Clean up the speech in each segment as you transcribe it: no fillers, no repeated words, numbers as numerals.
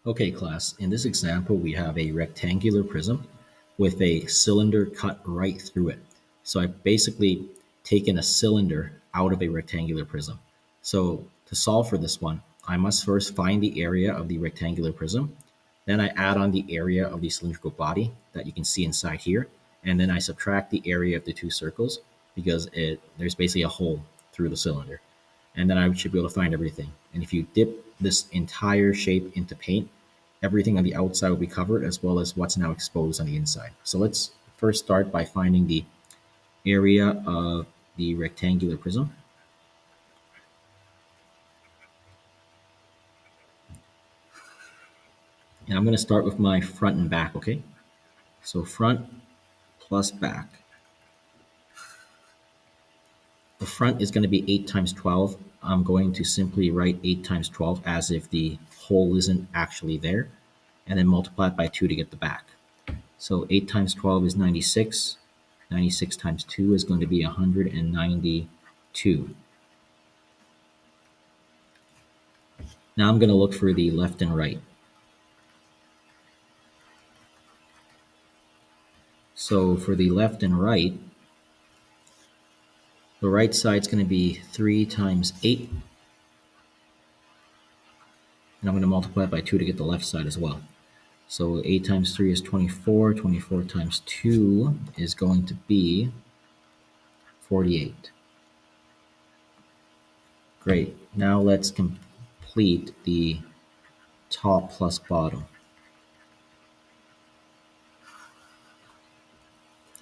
Okay, class, in this example, we have a rectangular prism with a cylinder cut right through it. So I've basically taken a cylinder out of a rectangular prism. So to solve for this one, I must first find the area of the rectangular prism. Then I add on the area of the cylindrical body that you can see inside here. And then I subtract the area of the two circles because there's basically a hole through the cylinder. And then I should be able to find everything. And if you dip this entire shape into paint, everything on the outside will be covered as well as what's now exposed on the inside. So let's first start by finding the area of the rectangular prism. And I'm going to start with my front and back, okay? So front plus back. The front is going to be 8 times 12. I'm going to simply write 8 times 12 as if the hole isn't actually there, and then multiply it by 2 to get the back. So 8 times 12 is 96. 96 times 2 is going to be 192. Now I'm going to look for the left and right. So for the left and right, the right side is going to be 3 times 8. And I'm going to multiply it by 2 to get the left side as well. So 8 times 3 is 24. 24 times 2 is going to be 48. Great. Now let's complete the top plus bottom.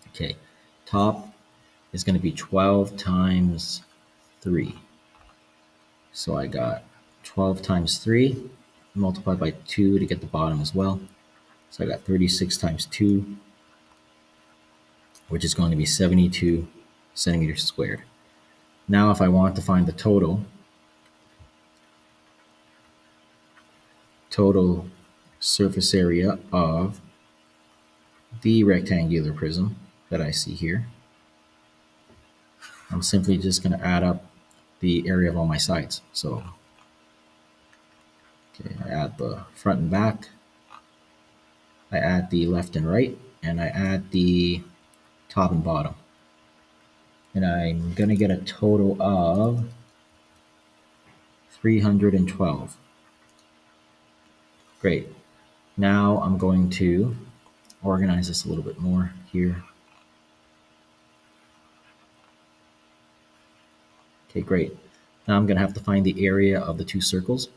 Okay, top is going to be 12 times 3. So I got 12 times 3 multiplied by 2 to get the bottom as well. So I got 36 times 2, which is going to be 72 centimeters squared. Now if I want to find the total surface area of the rectangular prism that I see here, I'm simply just going to add up the area of all my sides. So okay, I add the front and back, I add the left and right, and I add the top and bottom. And I'm going to get a total of 312. Great. Now I'm going to organize this a little bit more here. Okay, great. Now I'm going to have to find the area of the two circles.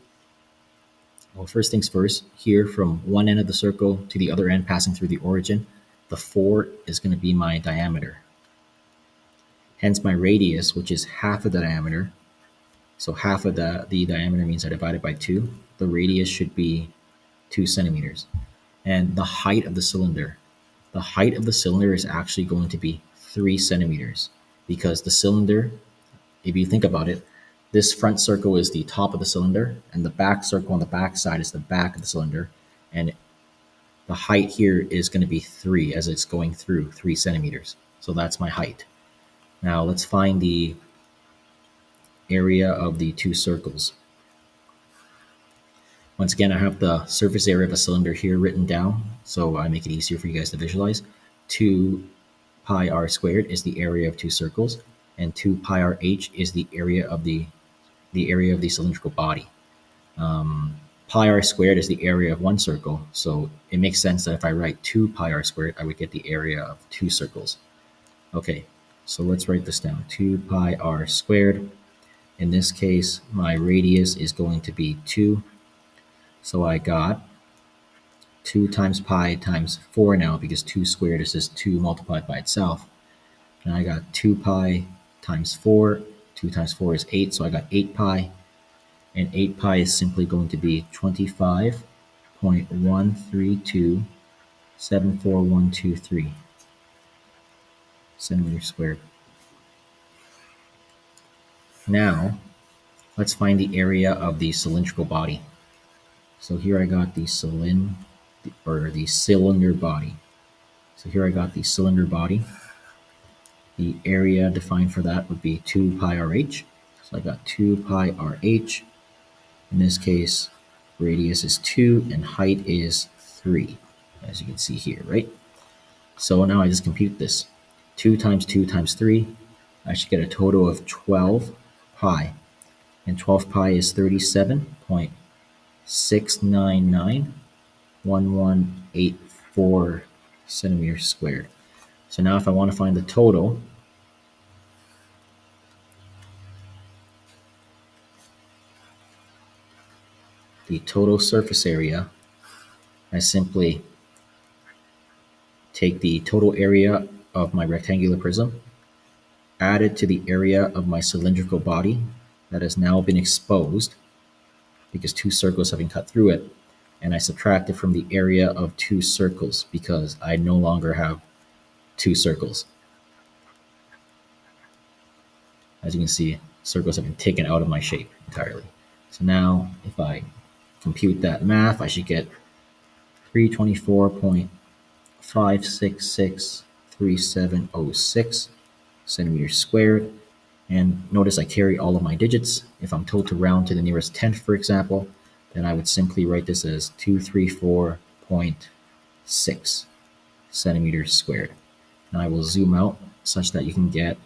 Well, first things first, here from one end of the circle to the other end passing through the origin, the 4 is going to be my diameter. Hence my radius, which is half of the diameter. So half of the diameter means I divide it by 2. The radius should be 2 centimeters. And the height of the cylinder. The height of the cylinder is actually going to be 3 centimeters because the cylinder, if you think about it, this front circle is the top of the cylinder and the back circle on the back side is the back of the cylinder. And the height here is going to be 3 as it's going through 3 centimeters. So that's my height. Now let's find the area of the two circles. Once again, I have the surface area of a cylinder here written down, so I make it easier for you guys to visualize. 2 pi r squared is the area of two circles, and 2 pi r h is the area of the cylindrical body. Pi r squared is the area of one circle, so it makes sense that if I write 2 pi r squared, I would get the area of two circles. Okay, so let's write this down. 2 pi r squared. In this case, my radius is going to be 2. So I got 2 times pi times 4 now because 2 squared is just 2 multiplied by itself. And I got 2 pi times 4. 2 times 4 is 8, so I got 8 pi. And 8 pi is simply going to be 25.13274,123 centimeters squared. Now, let's find the area of the cylindrical body. So here I got the cylinder body. So here I got the cylinder body. The area defined for that would be 2 pi rh. So I got 2 pi rh. In this case, radius is 2, and height is 3, as you can see here, right? So now I just compute this. 2 times 2 times 3, I should get a total of 12 pi. And 12 pi is 37.6991184 centimeters squared. So now if I want to find the total, surface area, I simply take the total area of my rectangular prism, add it to the area of my cylindrical body that has now been exposed because two circles have been cut through it, and I subtract it from the area of two circles because I no longer have two circles. As you can see, circles have been taken out of my shape entirely. So now if I compute that math, I should get 324.5663706 centimeters squared. And notice I carry all of my digits. If I'm told to round to the nearest tenth, for example, then I would simply write this as 234.6 centimeters squared. And I will zoom out such that you can get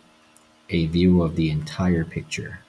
a view of the entire picture.